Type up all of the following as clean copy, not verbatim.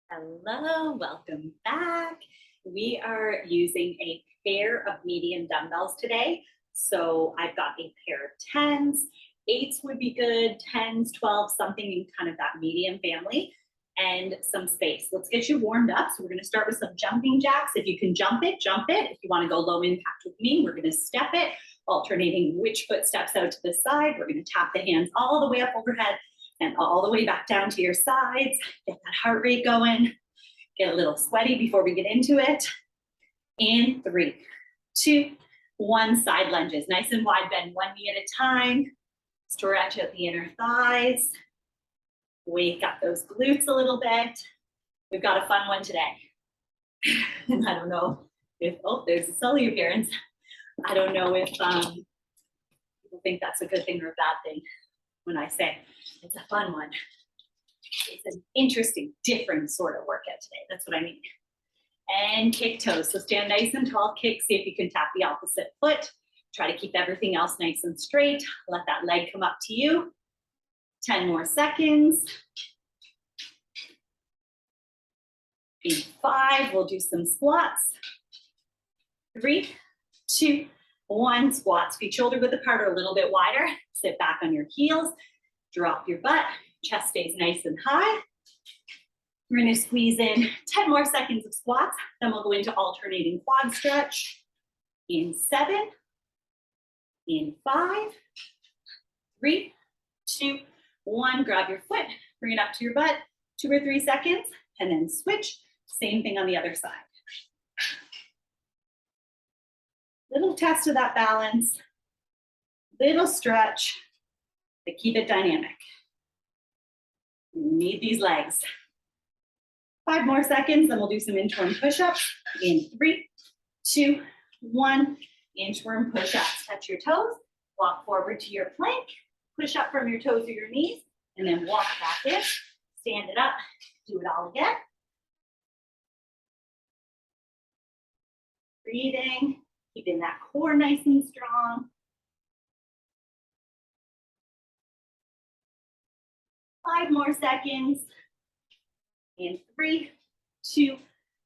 Hello, welcome back. We are using a pair of medium dumbbells today. So I've got a pair of 10s, 8s would be good, 10s, 12s, something in kind of that medium family, and some space. Let's get you warmed up. So we're going to start with some jumping jacks. If you can jump it, jump it. If you want to go low impact with me, we're going to step it, alternating which foot steps out to the side. We're going to tap the hands all the way up overhead and all the way back down to your sides. Get that heart rate going. Get a little sweaty before we get into it. And 3, 2, 1, side lunges. Nice and wide, bend one knee at a time. Stretch out the inner thighs. Wake up those glutes a little bit. We've got a fun one today. And I don't know if, oh, there's a Sully appearance. I don't know if people think that's a good thing or a bad thing when I say it's a fun one. It's an interesting, different sort of workout today. That's what I mean. And kick toes. So stand nice and tall, kick, see if you can tap the opposite foot. Try to keep everything else nice and straight. Let that leg come up to you. 10 more seconds. In 5, we'll do some squats. 3, 2, 1, squats. Feet shoulder width apart or a little bit wider. Sit back on your heels. Drop your butt. Chest stays nice and high. We're going to squeeze in 10 more seconds of squats. Then we'll go into alternating quad stretch. In 7, in 5, 3, 2, 1. Grab your foot, bring it up to your butt, 2 or 3 seconds, and then switch. Same thing on the other side. Little test of that balance, little stretch, but keep it dynamic. You need these legs. 5 more seconds, then we'll do some inchworm push-ups. In 3, 2, 1, inchworm push-ups. Touch your toes, walk forward to your plank, push up from your toes or your knees, and then walk back in, stand it up, do it all again. Breathing, keeping that core nice and strong. 5 more seconds. In 3, 2,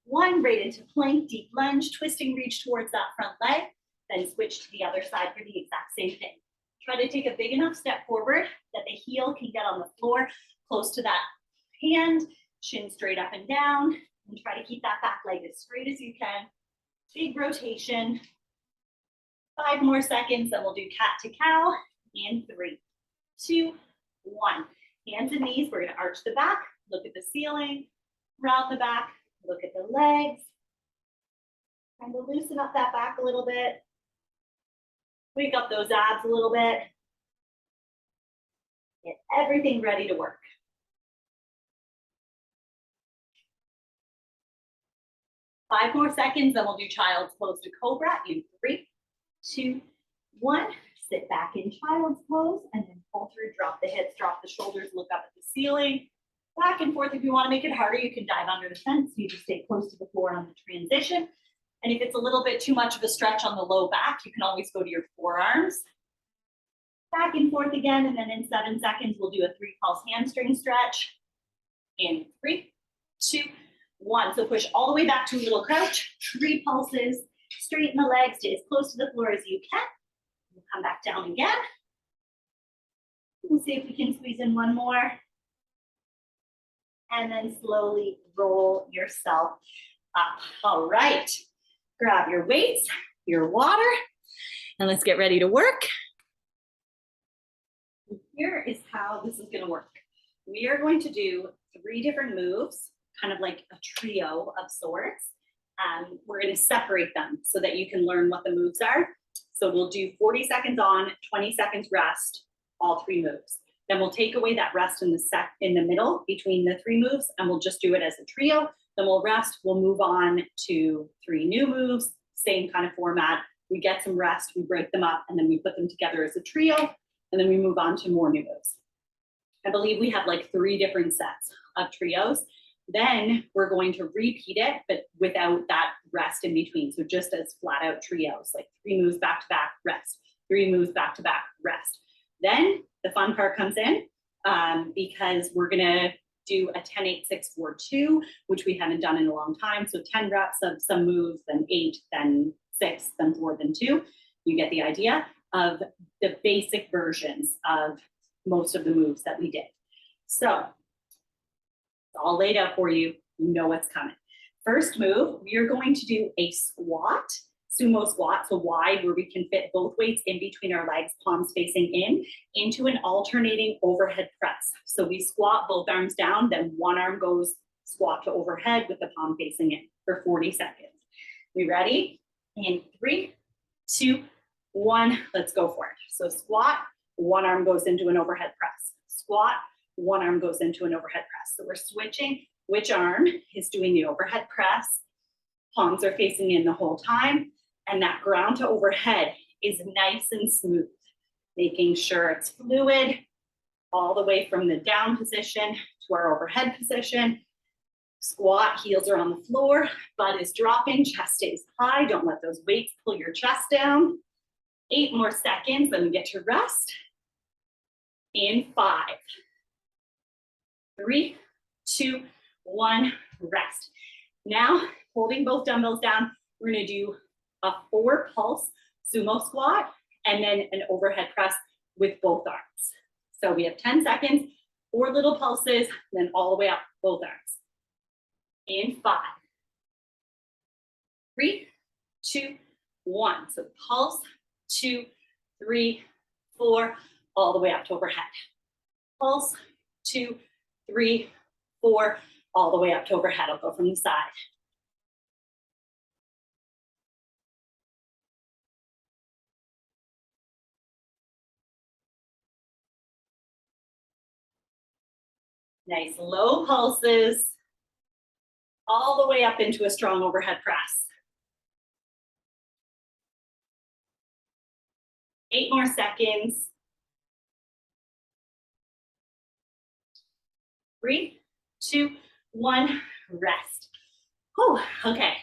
1, right into plank, deep lunge, twisting, reach towards that front leg, then switch to the other side for the exact same thing. Try to take a big enough step forward that the heel can get on the floor, close to that hand, chin straight up and down, and try to keep that back leg as straight as you can. Big rotation. 5 more seconds, then we'll do cat to cow. In 3, 2, 1. Hands and knees, we're gonna arch the back, look at the ceiling, round the back, look at the legs. Kind of loosen up that back a little bit. Wake up those abs a little bit. Get everything ready to work. 5 more seconds, then we'll do child's pose to cobra in 3, 2, 1. Sit back in child's pose and then pull through, drop the hips, drop the shoulders, look up at the ceiling. Back and forth. If you want to make it harder, you can dive under the fence. You just stay close to the floor on the transition. And if it's a little bit too much of a stretch on the low back, you can always go to your forearms. Back and forth again, and then in 7 seconds, we'll do a 3 pulse hamstring stretch. In 3, 2, 1. So push all the way back to a little crouch. 3 pulses. Straighten the legs, stay as close to the floor as you can. We'll come back down again. We'll see if we can squeeze in 1 more. And then slowly roll yourself up. All right. Grab your weights, your water, and let's get ready to work. Here is how this is going to work. We are going to do 3 different moves, kind of like a trio of sorts. We're going to separate them so that you can learn what the moves are. So we'll do 40 seconds on, 20 seconds rest, all 3 moves. Then we'll take away that rest in the middle between the 3 moves, and we'll just do it as a trio. Then we'll rest, we'll move on to 3 new moves, same kind of format. We get some rest, we break them up, and then we put them together as a trio, and then we move on to more new moves. I believe we have like 3 different sets of trios. Then we're going to repeat it, but without that rest in between. So just as flat out trios, like 3 moves back to back, rest, 3 moves back to back, rest. Then the fun part comes in because we're gonna do a 10, 8, 6, 4, 2, which we haven't done in a long time. So 10 reps of some moves, then 8, then 6, then 4, then 2. You get the idea of the basic versions of most of the moves that we did. So it's all laid out for you. You know what's coming. First move, we are going to do a squat, sumo squat, so wide, where we can fit both weights in between our legs, palms facing in, into an alternating overhead press. So we squat, both arms down, then one arm goes squat to overhead with the palm facing in for 40 seconds. We ready? In 3, 2, 1, let's go for it. So squat, one arm goes into an overhead press. Squat, one arm goes into an overhead press. So we're switching which arm is doing the overhead press. Palms are facing in the whole time, and that ground to overhead is nice and smooth, making sure it's fluid all the way from the down position to our overhead position. Squat, heels are on the floor, butt is dropping, chest stays high. Don't let those weights pull your chest down. 8 more seconds, then we get to rest. In 5, 3, 2, 1, rest. Now, holding both dumbbells down, we're gonna do a 4 pulse sumo squat and then an overhead press with both arms. So we have 10 seconds, 4 little pulses, then all the way up both arms. In 5, 3, 2, 1. So pulse, 2, 3, 4, all the way up to overhead. Pulse, 2, 3, 4, all the way up to overhead. I'll go from the side. Nice low pulses, all the way up into a strong overhead press. 8 more seconds. 3, 2, 1, rest. Whew, okay,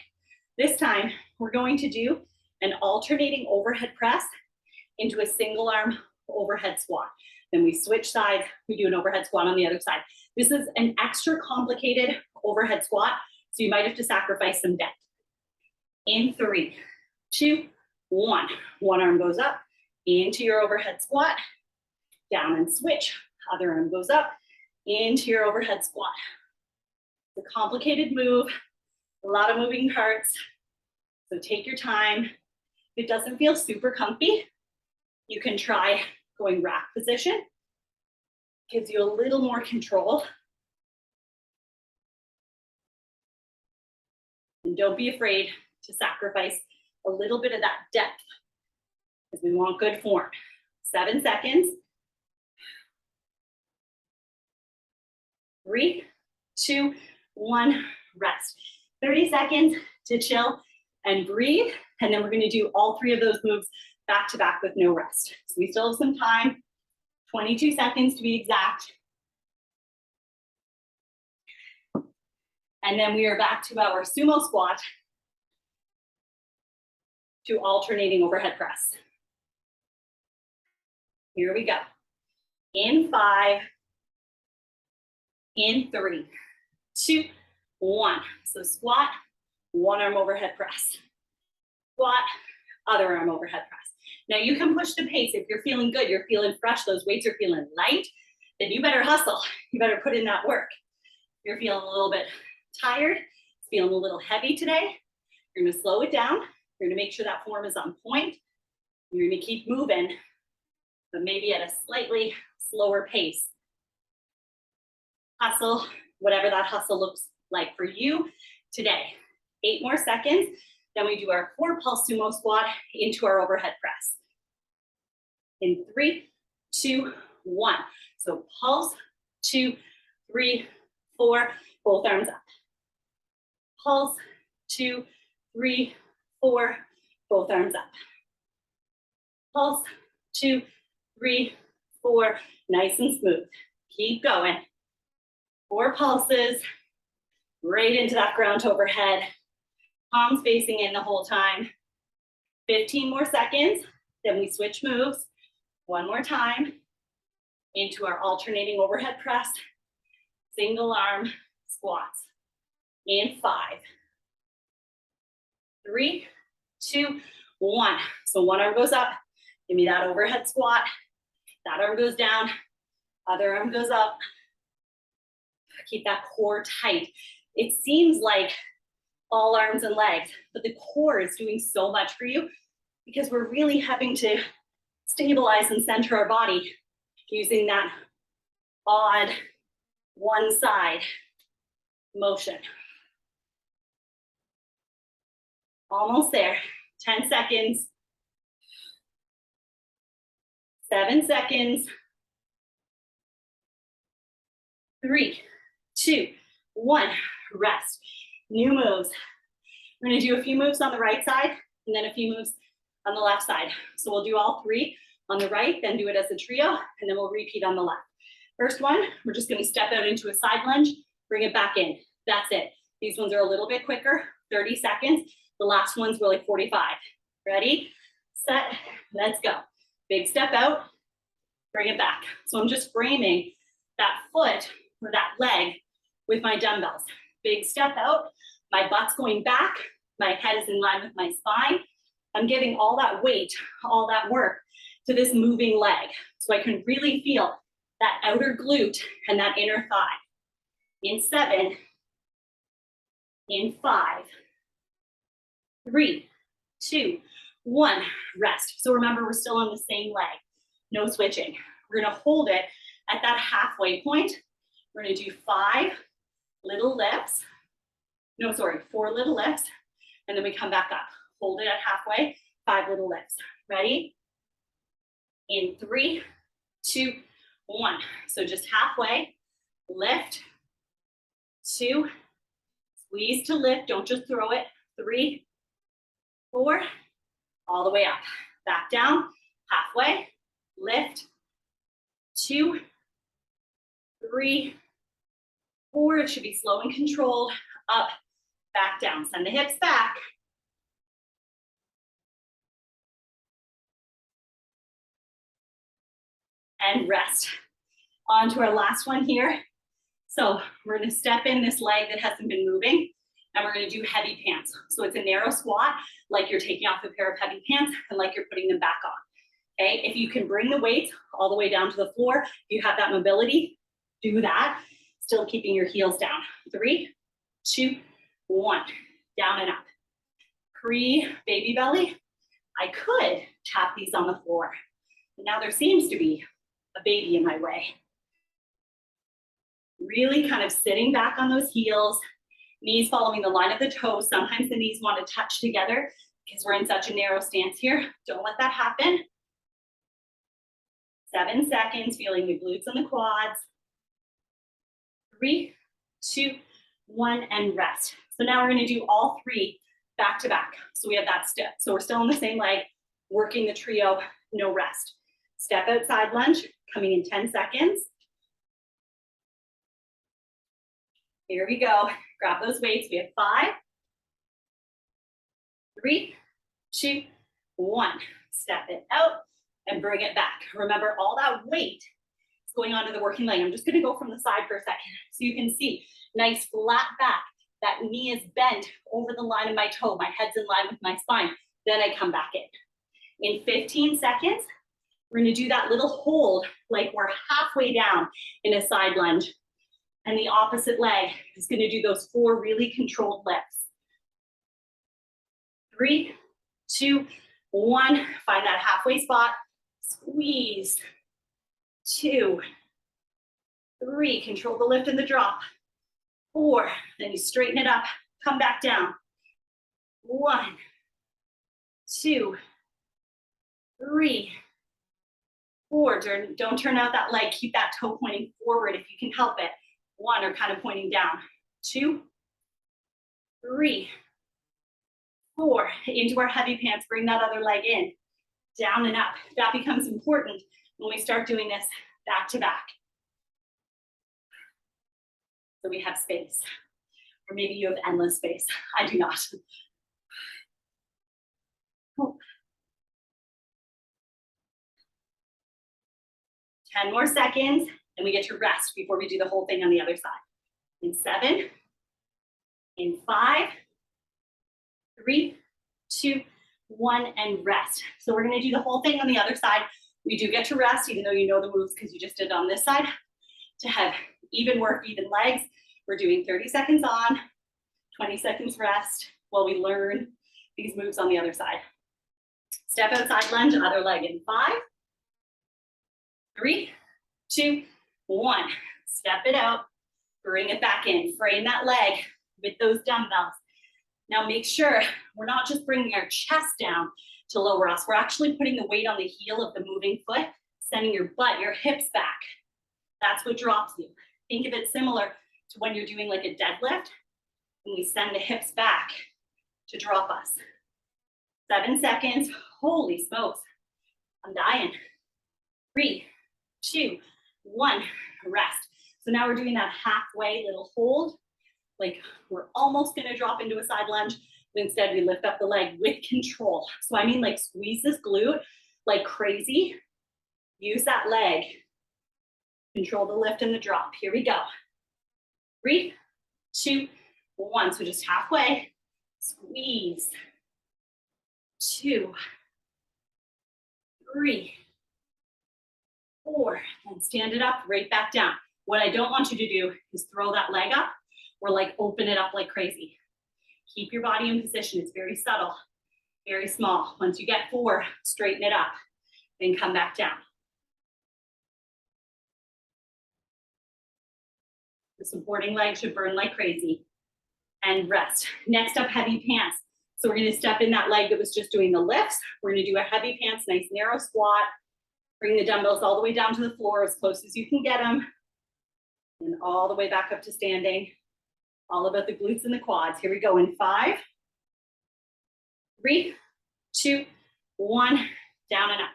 this time we're going to do an alternating overhead press into a single arm overhead squat. Then we switch sides, we do an overhead squat on the other side. This is an extra complicated overhead squat, so you might have to sacrifice some depth. In 3, 2, 1. One arm goes up into your overhead squat, down and switch. Other arm goes up into your overhead squat. It's a complicated move, a lot of moving parts, so take your time. If it doesn't feel super comfy, you can try going rack position. Gives you a little more control. And don't be afraid to sacrifice a little bit of that depth because we want good form. 7 seconds. 3, 2, 1, rest. 30 seconds to chill and breathe. And then we're gonna do all 3 of those moves back to back with no rest. So we still have some time, 22 seconds to be exact. And then we are back to our sumo squat to alternating overhead press. Here we go. In 5, in 3, 2, 1. So squat, one arm overhead press. Squat, other arm overhead press. Now you can push the pace if you're feeling good, you're feeling fresh, those weights are feeling light, then you better hustle. You better put in that work. If you're feeling a little bit tired, it's feeling a little heavy today, you're gonna slow it down. You're gonna make sure that form is on point. You're gonna keep moving, but maybe at a slightly slower pace. Hustle, whatever that hustle looks like for you today. 8 more seconds. Then we do our 4 pulse sumo squat into our overhead press. In 3, 2, 1. So pulse, 2, 3, 4, both arms up. Pulse, 2, 3, 4, both arms up. Pulse, 2, 3, 4, nice and smooth. Keep going. 4 pulses, right into that ground to overhead. Palms facing in the whole time. 15 more seconds, then we switch moves. 1 more time into our alternating overhead press single arm squats. In 5, 3, 2, 1. So one arm goes up. Give me that overhead squat. That arm goes down. Other arm goes up. Keep that core tight. It seems like all arms and legs, but the core is doing so much for you because we're really having to stabilize and center our body using that odd one side motion. Almost there. 10 seconds. 7 seconds. 3, 2, 1. Rest. New moves. We're gonna do a few moves on the right side and then a few moves on the left side. So we'll do all 3 on the right, then do it as a trio, and then we'll repeat on the left. First one, we're just gonna step out into a side lunge, bring it back in. That's it. These ones are a little bit quicker, 30 seconds. The last ones were like 45. Ready, set, let's go. Big step out, bring it back. So I'm just framing that foot or that leg with my dumbbells. Big step out, my butt's going back, my head is in line with my spine. I'm giving all that weight, all that work to this moving leg. So I can really feel that outer glute and that inner thigh. In 7, in 5, 3, 2, 1, rest. So remember, we're still on the same leg, no switching. We're gonna hold it at that halfway point. We're gonna do 5 little lifts. No, sorry, 4 little lifts. And then we come back up. Hold it at halfway, 5 little lifts. Ready? In 3, 2, 1. So just halfway, lift, 2, squeeze to lift, don't just throw it. 3, 4, all the way up. Back down, halfway, lift, 2, 3, 4. It should be slow and controlled. Up, back down. Send the hips back. And rest. On to our last one here. So we're gonna step in this leg that hasn't been moving, and we're gonna do heavy pants. So it's a narrow squat, like you're taking off a pair of heavy pants and like you're putting them back on. Okay, if you can bring the weight all the way down to the floor, if you have that mobility, do that. Still keeping your heels down. 3, 2, 1, down and up. Pre-baby belly, I could tap these on the floor, but now there seems to be a baby in my way. Really kind of sitting back on those heels, knees following the line of the toes. Sometimes the knees want to touch together because we're in such a narrow stance here. Don't let that happen. 7 seconds, feeling the glutes and the quads. 3, 2, 1, and rest. So now we're gonna do all 3 back to back. So we have that step. So we're still on the same leg, working the trio, no rest. Step outside lunge, coming in 10 seconds. Here we go. Grab those weights. We have 5, 3, 2, 1. Step it out and bring it back. Remember, all that weight is going onto the working leg. I'm just gonna go from the side for a second so you can see. Nice flat back. That knee is bent over the line of my toe. My head's in line with my spine. Then I come back in. In 15 seconds, we're gonna do that little hold like we're halfway down in a side lunge. And the opposite leg is gonna do those 4 really controlled lifts. 3, 2, 1. Find that halfway spot. Squeeze. 2, 3. Control the lift and the drop. 4. Then you straighten it up. Come back down. 1, 2, 3, 4. Don't turn out that leg. Keep that toe pointing forward if you can help it. 1, or kind of pointing down. 2, 3, 4. Into our heavy pants. Bring that other leg in. Down and up. That becomes important when we start doing this back to back. So we have space. Or maybe you have endless space. I do not. Oh. 10 more seconds, Then we get to rest before we do the whole thing on the other side. In 7, in 5, 3, 2, 1, and rest. So we're gonna do the whole thing on the other side. We do get to rest, even though you know the moves because you just did it on this side. To have even work, even legs, we're doing 30 seconds on, 20 seconds rest while we learn these moves on the other side. Step outside lunge, other leg in 5, 3, 2, 1. Step it out, bring it back in, frame that leg with those dumbbells. Now make sure we're not just bringing our chest down to lower us, we're actually putting the weight on the heel of the moving foot, sending your butt, your hips back. That's what drops you. Think of it similar to when you're doing like a deadlift, and we send the hips back to drop us. 7 seconds, holy smokes, I'm dying. 3, 2, 1, rest. So now we're doing that halfway little hold, like we're almost gonna drop into a side lunge, but instead we lift up the leg with control. So I mean like squeeze this glute like crazy, use that leg, control the lift and the drop. Here we go. 3, 2, 1, so just halfway, squeeze, 2, 3, 4, and stand it up, right back down. What I don't want you to do is throw that leg up or like open it up like crazy. Keep your body in position. It's very subtle, very small. Once you get 4, straighten it up, then come back down. The supporting leg should burn like crazy. And rest. Next up, heavy pants. So we're gonna step in that leg that was just doing the lifts. We're gonna do a heavy pants, nice narrow squat. Bring the dumbbells all the way down to the floor as close as you can get them. And all the way back up to standing. All about the glutes and the quads. Here we go in 5, 3, 2, 1, down and up.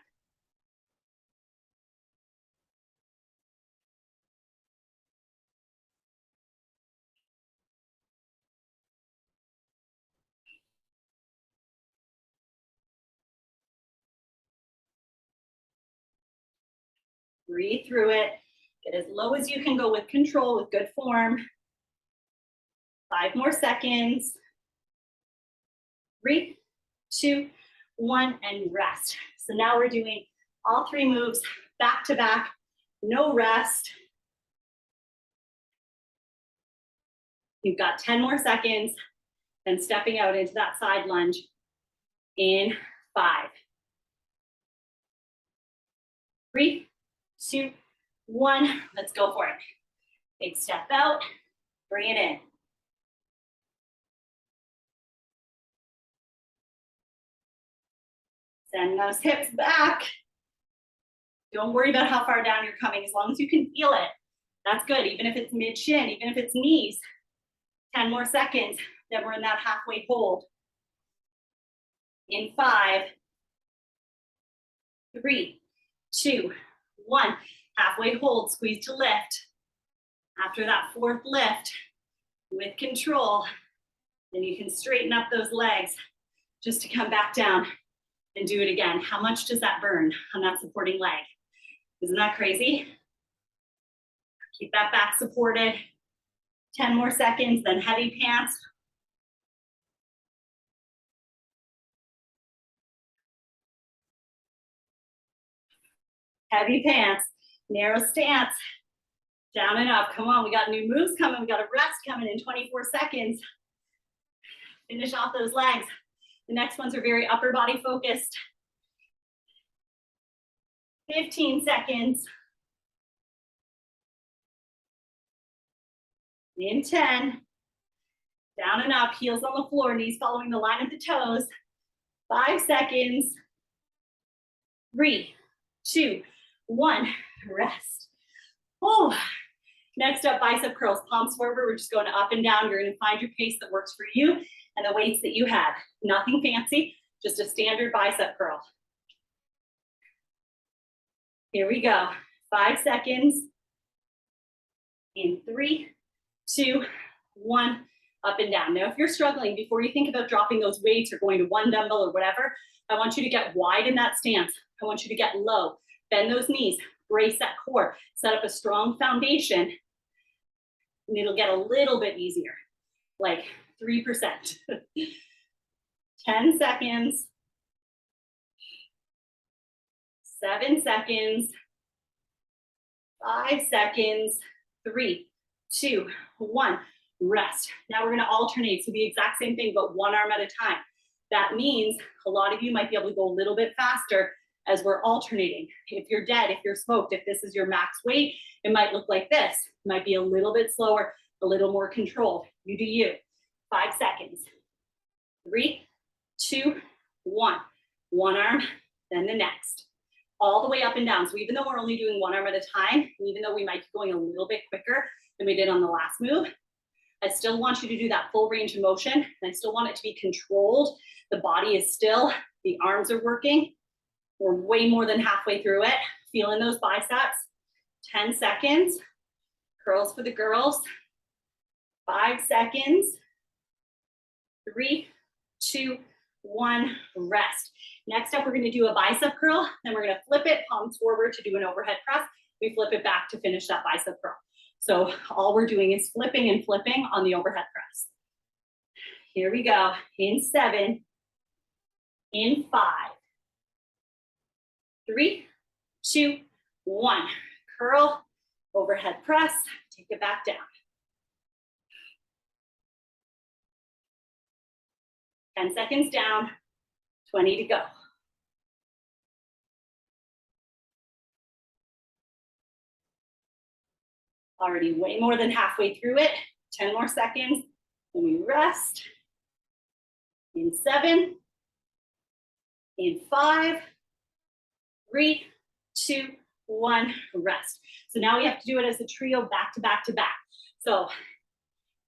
Breathe through it. Get as low as you can go with control, with good form. 5 more seconds. 3, 2, 1, and rest. So now we're doing all 3 moves back to back, no rest. You've got 10 more seconds, then stepping out into that side lunge in 5, 3, 2, 1, let's go for it. Big step out, bring it in. Send those hips back. Don't worry about how far down you're coming, as long as you can feel it. That's good, even if it's mid-shin, even if it's knees. 10 more seconds, then we're in that halfway hold. In 5, 3, 2, 1. Halfway hold, squeeze to lift. After that 4th lift, with control, then you can straighten up those legs just to come back down and do it again. How much does that burn on that supporting leg? Isn't that crazy? Keep that back supported. 10 more seconds, then heavy pants. Heavy pants, narrow stance, down and up. Come on, we got new moves coming. We got a rest coming in 24 seconds. Finish off those legs. The next ones are very upper body focused. 15 seconds. In 10. Down and up, heels on the floor, knees following the line of the toes. 5 seconds. 3, 2, 1, rest. Oh, next up, bicep curls, palms forward. We're just going up and down. You're gonna find your pace that works for you and the weights that you have. Nothing fancy, just a standard bicep curl. Here we go, 5 seconds. In 3, 2, 1, up and down. Now, if you're struggling, before you think about dropping those weights or going to one dumbbell or whatever, I want you to get wide in that stance. I want you to get low, bend those knees, brace that core, set up a strong foundation, and it'll get a little bit easier, like 3%. 10 seconds, 7 seconds, 5 seconds, 3, 2, 1, rest. Now we're gonna alternate, so the exact same thing, but one arm at a time. That means a lot of you might be able to go a little bit faster as we're alternating. If you're dead, if you're smoked, if this is your max weight, it might look like this. It might be a little bit slower, a little more controlled. You do you. 5 seconds. 3, 2, 1. One arm, then the next. All the way up and down. So even though we're only doing one arm at a time, even though we might be going a little bit quicker than we did on the last move, I still want you to do that full range of motion. And I still want it to be controlled. The body is still, the arms are working. We're way more than halfway through it. Feeling those biceps. 10 seconds. Curls for the girls. 5 seconds. 3, 2, 1, rest. Next up, we're gonna do a bicep curl. Then we're gonna flip it, palms forward to do an overhead press. We flip it back to finish that bicep curl. So all we're doing is flipping and flipping on the overhead press. Here we go. In 7, in 5, 3, 2, 1. Curl, overhead press, take it back down. 10 seconds down, 20 to go. Already way more than halfway through it. 10 more seconds, and we rest. In 7, in 5, 3, 2, 1, rest. So now we have to do it as a trio back to back to back. So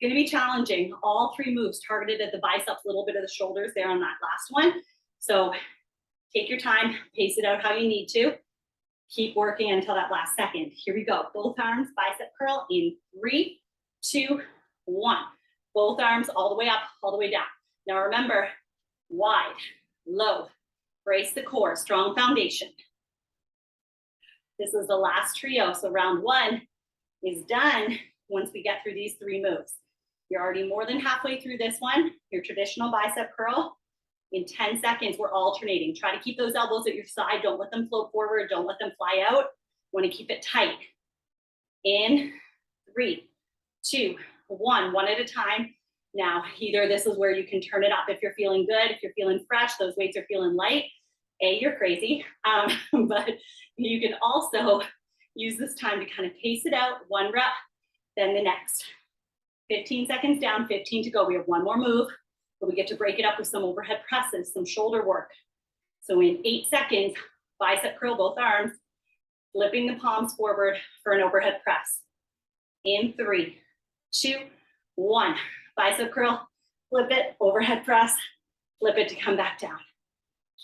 going to be challenging. All 3 moves targeted at the biceps, a little bit of the shoulders there on that last one. So take your time, pace it out how you need to. Keep working until that last second. Here we go. Both arms, bicep curl in 3, 2, 1. Both arms all the way up, all the way down. Now remember, wide, low, brace the core, strong foundation. This is the last trio. So round 1 is done once we get through these 3 moves. You're already more than halfway through this one, your traditional bicep curl. In 10 seconds, we're alternating. Try to keep those elbows at your side. Don't let them float forward. Don't let them fly out. Want to keep it tight. In 3, 2, 1, one at a time. Now, either this is where you can turn it up if you're feeling good, if you're feeling fresh, those weights are feeling light. You're crazy. But you can also use this time to kind of pace it out. 1 rep, then the next. 15 seconds down, 15 to go. We have 1 more move, but we get to break it up with some overhead presses, some shoulder work. So in 8 seconds, bicep curl both arms, flipping the palms forward for an overhead press. In 3, 2, 1. Bicep curl, flip it, overhead press, flip it to come back down.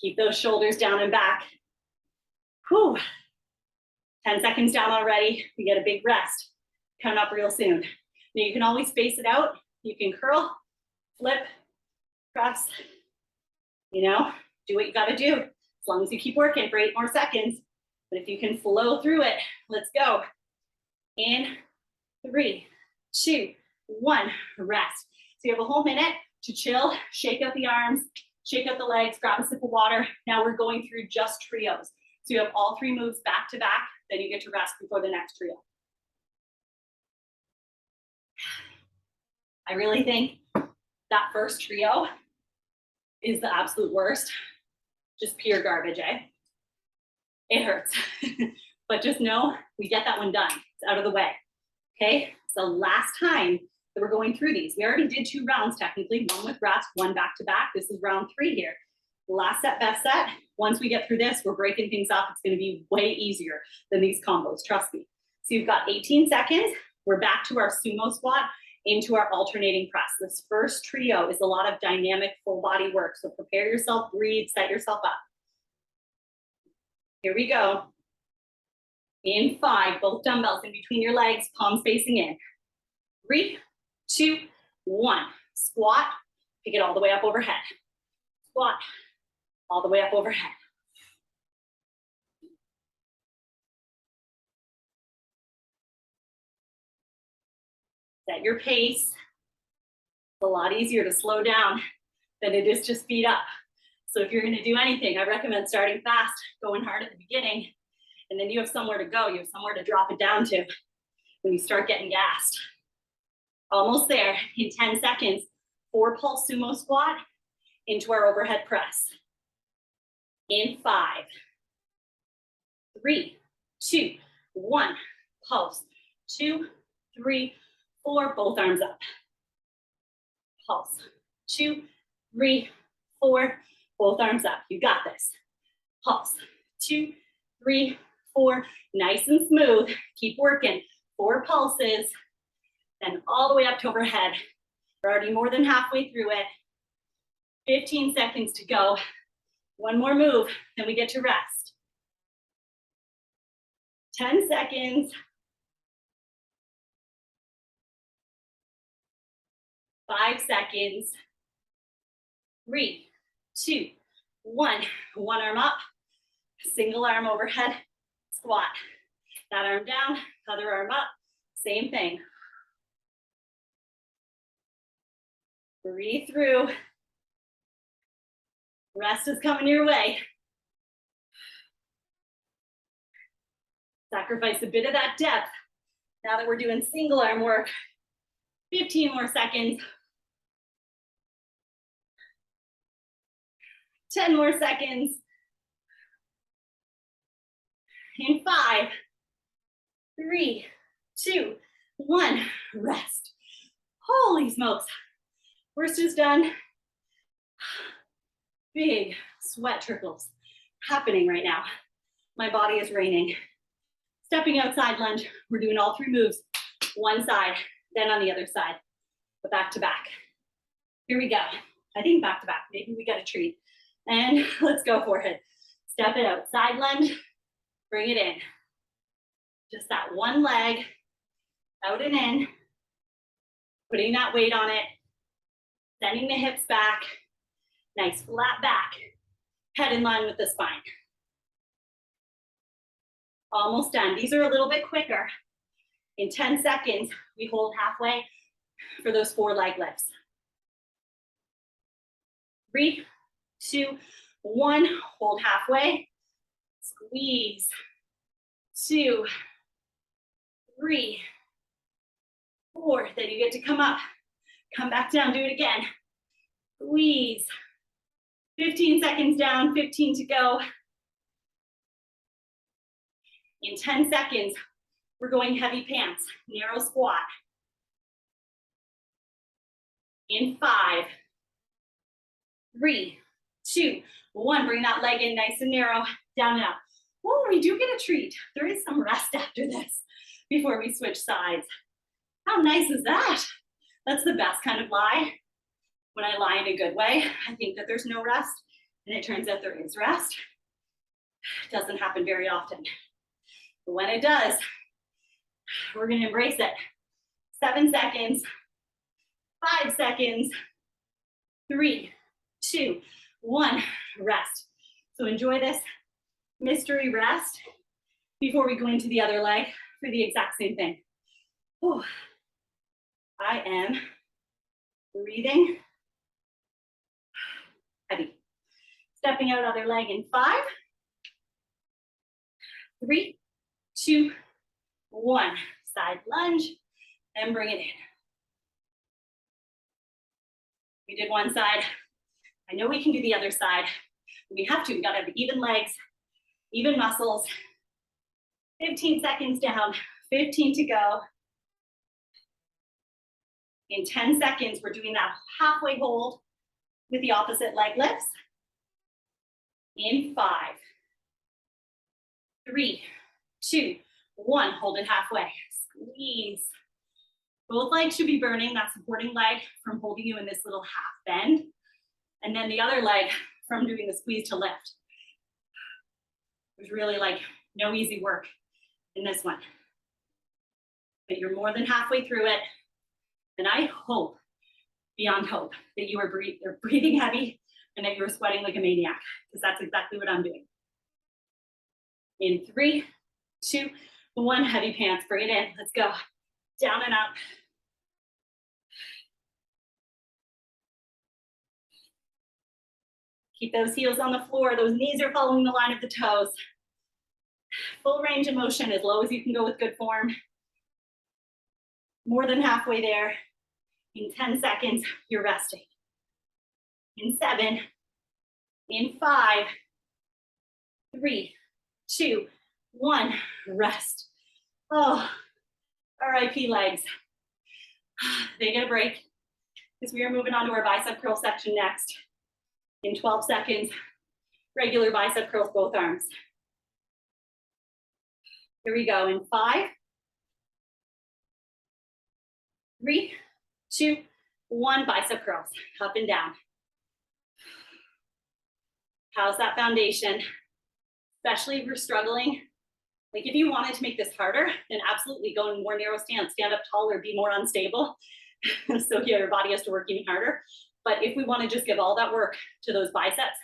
Keep those shoulders down and back. Whew. 10 seconds down already. We get a big rest. Coming up real soon. Now you can always space it out. You can curl, flip, press, you know, do what you gotta do. As long as you keep working for 8 more seconds. But if you can flow through it, let's go. In 3, 2, 1, rest. So you have a whole minute to chill, shake out the arms, shake out the legs, grab a sip of water. Now we're going through just trios. So you have all 3 moves back to back, then you get to rest before the next trio. I really think that first trio is the absolute worst. Just pure garbage, eh? It hurts. But just know we get that one done. It's out of the way. Okay? So last time that we're going through these, we already did 2 rounds technically, 1 with rest, 1 back to back. This is round 3 here. Last set, best set. Once we get through this, we're breaking things up. It's going to be way easier than these combos, trust me. So you've got 18 seconds. We're back to our sumo squat into our alternating press. This first trio is a lot of dynamic full body work. So prepare yourself, breathe, set yourself up. Here we go. In 5, both dumbbells in between your legs, palms facing in. 3, 2, 1. Squat, pick it all the way up overhead. Squat, all the way up overhead. Set your pace. It's a lot easier to slow down than it is to speed up. So if you're gonna do anything, I recommend starting fast, going hard at the beginning, and then you have somewhere to go, you have somewhere to drop it down to when you start getting gassed. Almost there. In 10 seconds, 4 pulse sumo squat into our overhead press. In 5, 3, 2, 1, pulse. 2, 3, 4, both arms up. Pulse. 2, 3, 4, both arms up. You got this. Pulse. 2, 3, 4, nice and smooth. Keep working. 4 pulses, then all the way up to overhead. We're already more than halfway through it. 15 seconds to go. One more move, then we get to rest. 10 seconds. 5 seconds. 3, 2, 1. One arm up, single arm overhead, squat. That arm down, other arm up, same thing. Breathe through. Rest is coming your way. Sacrifice a bit of that depth. Now that we're doing single arm work, 15 more seconds. 10 more seconds. In 5, 3, 2, 1, rest. Holy smokes. We're just done. Big sweat trickles happening right now. My body is raining. Stepping outside lunge. We're doing all 3 moves. One side, then on the other side, but back to back. Here we go. I think back to back. Maybe we got a treat. And let's go for it. Step it out. Side lunge. Bring it in. Just that one leg, out and in. Putting that weight on it. Sending the hips back. Nice flat back. Head in line with the spine. Almost done. These are a little bit quicker. In 10 seconds, we hold halfway for those 4 leg lifts. 3, 2, 1. Hold halfway. Squeeze. 2, 3, 4. Then you get to come up. Come back down. Do it again. Squeeze. 15 seconds down. 15 to go. In 10 seconds, we're going heavy pants. Narrow squat. In 5, 3, 2, 1. Bring that leg in nice and narrow. Down and up. Oh, we do get a treat. There is some rest after this before we switch sides. How nice is that? That's the best kind of lie. When I lie in a good way, I think that there's no rest, and it turns out there is rest. It doesn't happen very often. But when it does, we're gonna embrace it. 7 seconds, 5 seconds, 3, 2, 1, rest. So enjoy this mystery rest before we go into the other leg for the exact same thing. Oh, I am breathing heavy. Stepping out other leg in 5, 3, 2, 1. Side lunge and bring it in. We did one side. I know we can do the other side. We have to. We gotta have even legs, even muscles. 15 seconds down, 15 to go. In 10 seconds, we're doing that halfway hold with the opposite leg lifts. In 5, 3, 2, 1. Hold it halfway. Squeeze. Both legs should be burning. That supporting leg from holding you in this little half bend. And then the other leg from doing the squeeze to lift. There's really like no easy work in this one. But you're more than halfway through it. And I hope, beyond hope, that you are breathing heavy and that you're sweating like a maniac, because that's exactly what I'm doing. In 3, 2, 1, heavy pants, bring it in. Let's go. Down and up. Keep those heels on the floor. Those knees are following the line of the toes. Full range of motion, as low as you can go with good form. More than halfway there. In 10 seconds, you're resting. In 7, in 5, 3, 2, 1, rest. Oh, RIP legs. They get a break because we are moving on to our bicep curl section next. In 12 seconds, regular bicep curls, both arms. Here we go in 5, 3, 2, 1, bicep curls, up and down. How's that foundation? Especially if you're struggling. Like if you wanted to make this harder, then absolutely go in more narrow stance, stand up taller, be more unstable. So your body has to work even harder. But if we want to just give all that work to those biceps,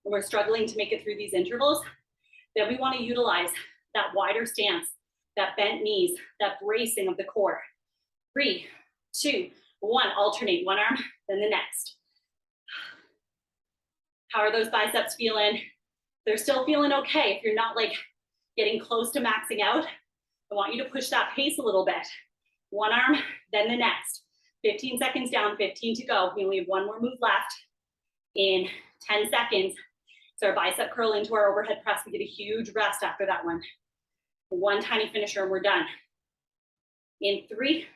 and we're struggling to make it through these intervals, then we want to utilize that wider stance, that bent knees, that bracing of the core. 3, 2, 1, alternate one arm, then the next. How are those biceps feeling? They're still feeling okay. If you're not like getting close to maxing out, I want you to push that pace a little bit. One arm, then the next. 15 seconds down, 15 to go. We only have one more move left. In 10 seconds, it's our bicep curl into our overhead press. We get a huge rest after that one. One tiny finisher and we're done. In 3,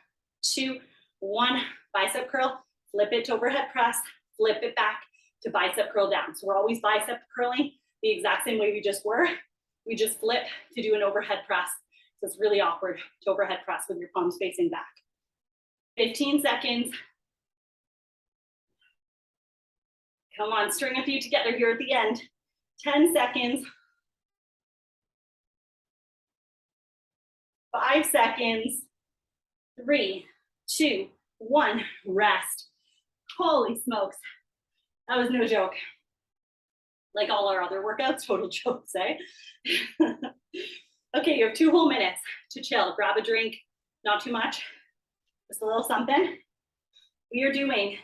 2, 1, bicep curl, flip it to overhead press, flip it back to bicep curl down. So we're always bicep curling the exact same way we just were. We just flip to do an overhead press. So it's really awkward to overhead press with your palms facing back. 15 seconds. Come on, string a few together here at the end. 10 seconds. 5 seconds. 3, 2, 1, rest. Holy smokes. That was no joke. Like all our other workouts, total jokes, eh? Okay, you have 2 whole minutes to chill. Grab a drink, not too much, just a little something. We are doing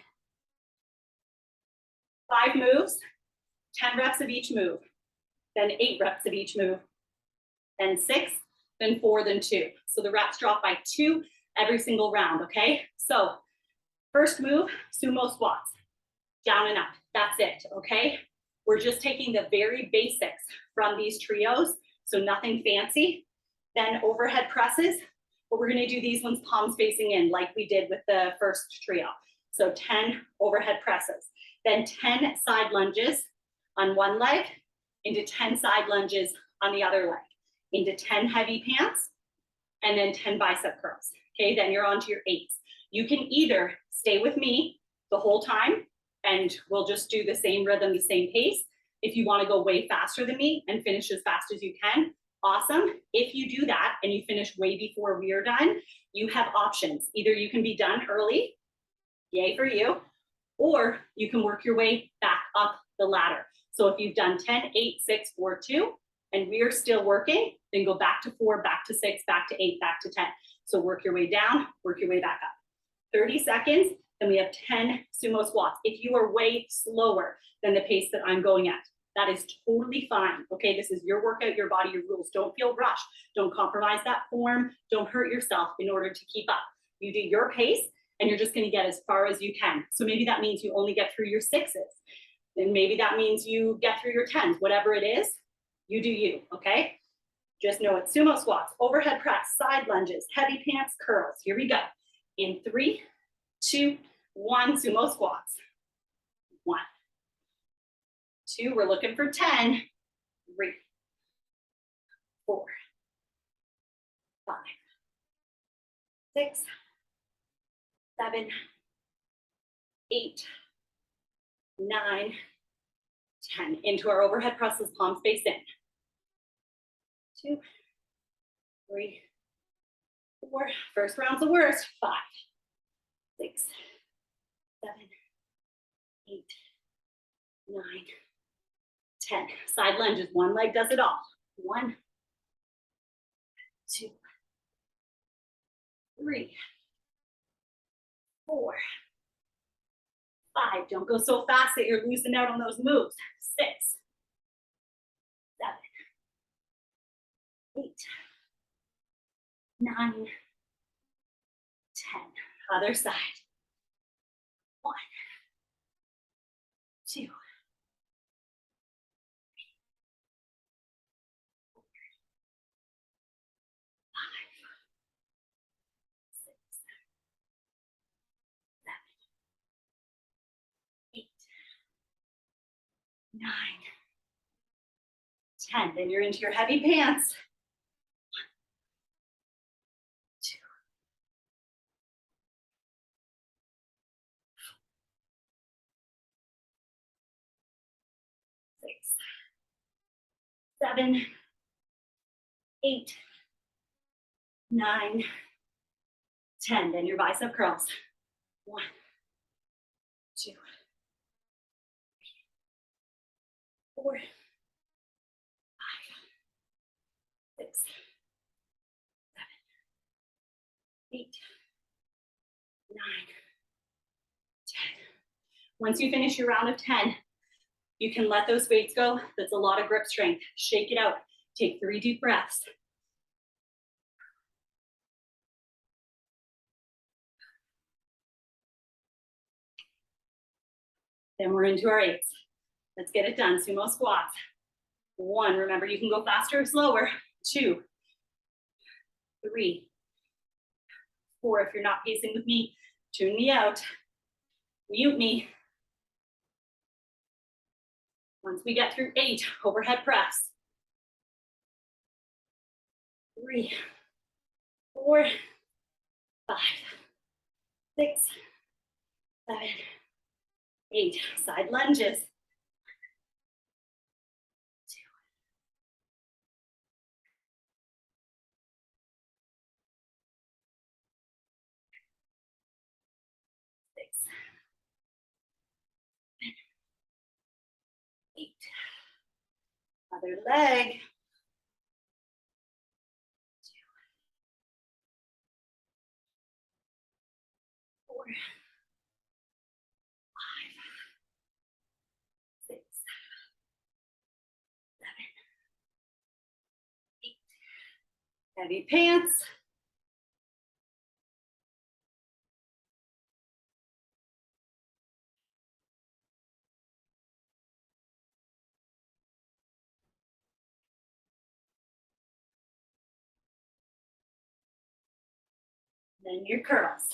5 moves, 10 reps of each move, then 8 reps of each move, then 6, then 4, then 2. So the reps drop by 2 every single round, okay? So first move, sumo squats, down and up, that's it, okay? We're just taking the very basics from these trios, so nothing fancy. Then overhead presses, but we're gonna do these ones palms facing in like we did with the first trio. So 10 overhead presses, then 10 side lunges on one leg, into 10 side lunges on the other leg, into 10 heavy pants, and then 10 bicep curls. Okay, then you're on to your 8s. You can either stay with me the whole time and we'll just do the same rhythm, the same pace. If you want to go way faster than me and finish as fast as you can, awesome. If you do that and you finish way before we are done, you have options. Either you can be done early, yay for you, or you can work your way back up the ladder. So if you've done 10, 8, 6, 4, 2, and we are still working, then go back to 4, back to 6, back to 8, back to 10. So work your way down, work your way back up. 30 seconds, then we have 10 sumo squats. If you are way slower than the pace that I'm going at, that is totally fine, okay? This is your workout, your body, your rules. Don't feel rushed. Don't compromise that form. Don't hurt yourself in order to keep up. You do your pace, and you're just gonna get as far as you can. So maybe that means you only get through your 6s. And maybe that means you get through your 10s. Whatever it is, you do you, okay? Just know it's sumo squats, overhead press, side lunges, heavy pants, curls. Here we go. In 3, 2, 1, sumo squats. 1, 2, we're looking for 10. 3, 4, 5, 6, 7, 8, 9, 10. Into our overhead presses, palms face in. 2, 3, 4. First round's the worst. 5, 6, 7, 8, 9, 10. Side lunges, one leg does it all. 1, 2, 3, 4, 5. Don't go so fast that you're losing out on those moves. 6, 7, 8, 9, 10. Other side. 1, 2, 8, 9, 10. Then you're into your heavy pants. 2, 6, 7, 8, 9, 10. Then your bicep curls. 1, 2, 4, 5, 6, 7, 8, 9, 10. Once you finish your round of 10, you can let those weights go. That's a lot of grip strength. Shake it out. Take 3 deep breaths. Then we're into our 8s. Let's get it done. Sumo squats. 1, remember you can go faster or slower. 2, 3, 4. If you're not pacing with me, tune me out. Mute me. Once we get through 8, overhead press. 3, 4, 5, 6, 7, 8. Side lunges. 2, 6, 8. Other leg. 2, 4, 5, 6, 7, 8. Heavy pants. Then your curls.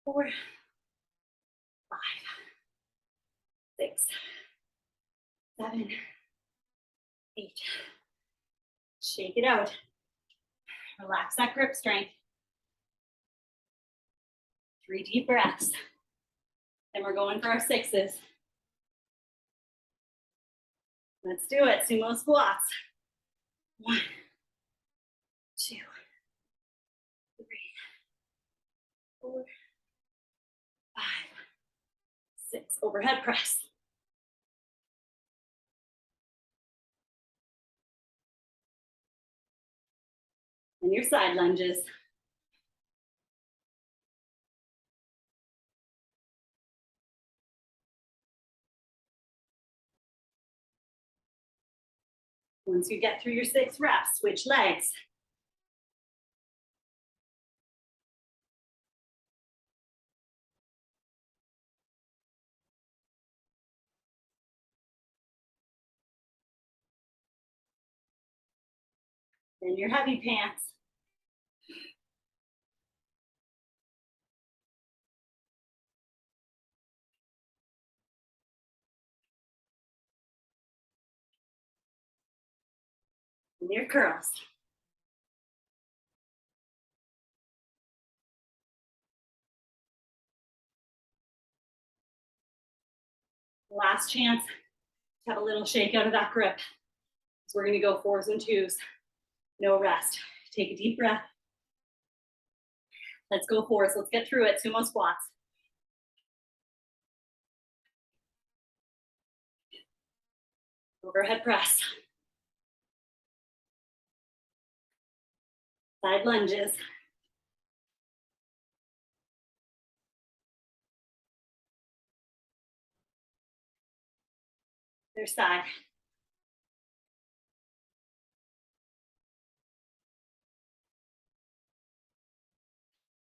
4, 5, 6, 7, 8. Shake it out. Relax that grip strength. 3 deep breaths. Then we're going for our 6s. Let's do it. Sumo squats. 1, 2, 3, 4, 5, 6. Overhead press. And your side lunges. Once you get through your 6 reps, switch legs. Then your heavy pants. And your curls. Last chance to have a little shake out of that grip. So we're gonna go 4s and 2s. No rest. Take a deep breath. Let's go 4s. Let's get through it. Sumo squats. Overhead press. Side lunges. Other side.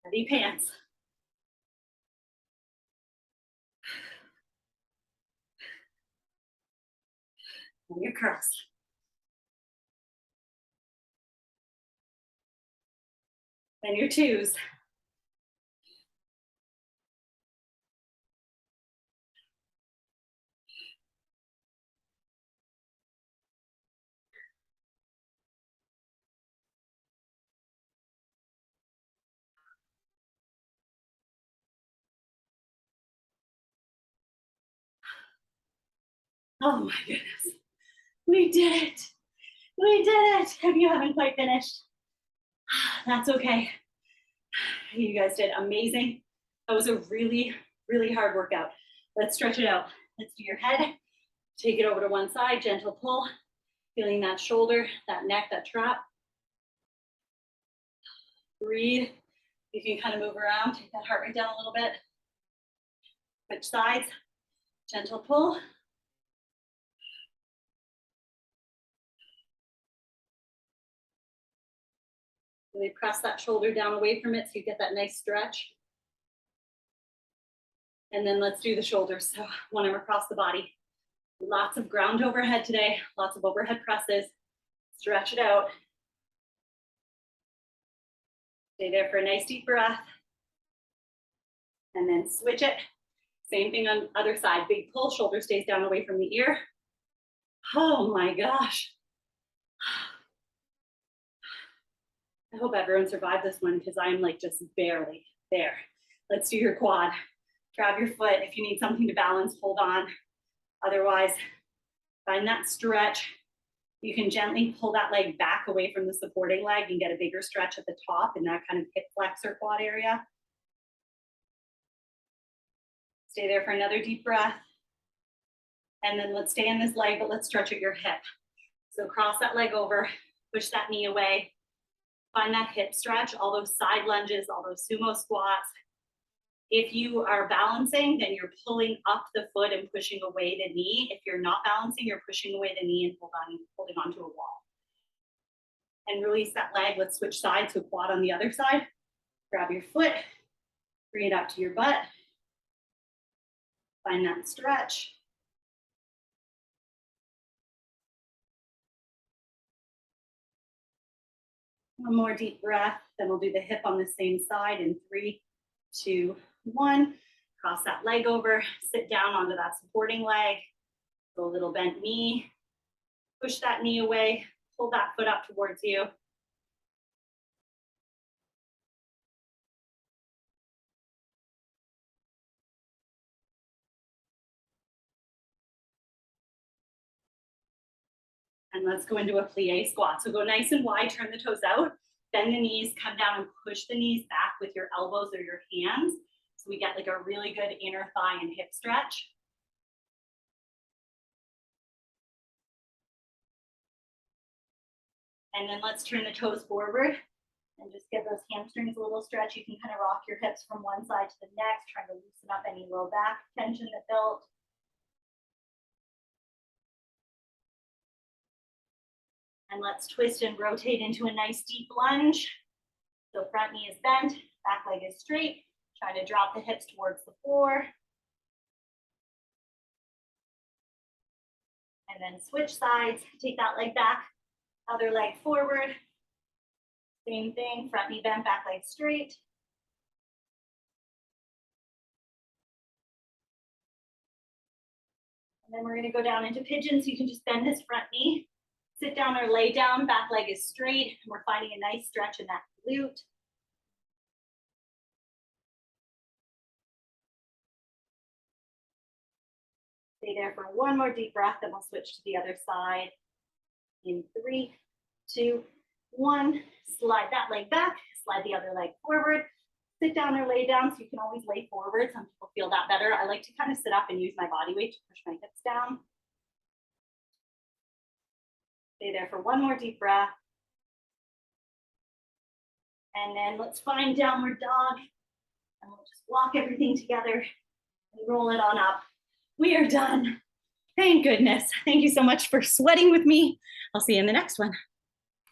Heavy pants. And your curls. And your twos. Oh my goodness. We did it. We did it. If you haven't quite finished, that's okay. You guys did amazing. That was a really, really hard workout. Let's stretch it out. Let's do your head. Take it over to one side, gentle pull. Feeling that shoulder, that neck, that trap. Breathe. You can kind of move around, take that heart rate down a little bit. Switch sides, gentle pull. Really press that shoulder down away from it so you get that nice stretch. And then let's do the shoulders. So one arm across the body. Lots of ground overhead today, lots of overhead presses. Stretch it out. Stay there for a nice deep breath. And then switch it. Same thing on the other side. Big pull, shoulder stays down away from the ear. Oh my gosh. I hope everyone survived this one because I'm like just barely there. Let's do your quad. Grab your foot. If you need something to balance, hold on. Otherwise, find that stretch. You can gently pull that leg back away from the supporting leg and get a bigger stretch at the top in that kind of hip flexor quad area. Stay there for another deep breath. And then let's stay in this leg, but let's stretch at your hip. So cross that leg over, push that knee away. Find that hip stretch, all those side lunges, all those sumo squats. If you are balancing, then you're pulling up the foot and pushing away the knee. If you're not balancing, you're pushing away the knee and holding onto a wall. And release that leg. Let's switch sides, so quad on the other side. Grab your foot, bring it up to your butt. Find that stretch. One more deep breath, then we'll do the hip on the same side in 3, 2, 1. Cross that leg over, sit down onto that supporting leg. Go a little bent knee. Push that knee away, pull that foot up towards you. And let's go into a plie squat. So go nice and wide, turn the toes out, bend the knees, come down and push the knees back with your elbows or your hands. So we get like a really good inner thigh and hip stretch. And then let's turn the toes forward and just give those hamstrings a little stretch. You can kind of rock your hips from one side to the next, trying to loosen up any low back tension that built. And let's twist and rotate into a nice deep lunge. So front knee is bent, back leg is straight. Try to drop the hips towards the floor. And then switch sides, take that leg back, other leg forward. Same thing, front knee bent, back leg straight. And then we're gonna go down into pigeon, so you can just bend this front knee. Sit down or lay down, back leg is straight. And we're finding a nice stretch in that glute. Stay there for one more deep breath, then we'll switch to the other side. In 3, 2, 1. Slide that leg back, slide the other leg forward. Sit down or lay down, so you can always lay forward. Some people feel that better. I like to kind of sit up and use my body weight to push my hips down. Stay there for one more deep breath. And then let's find downward dog. And we'll just walk everything together and roll it on up. We are done. Thank goodness. Thank you so much for sweating with me. I'll see you in the next one.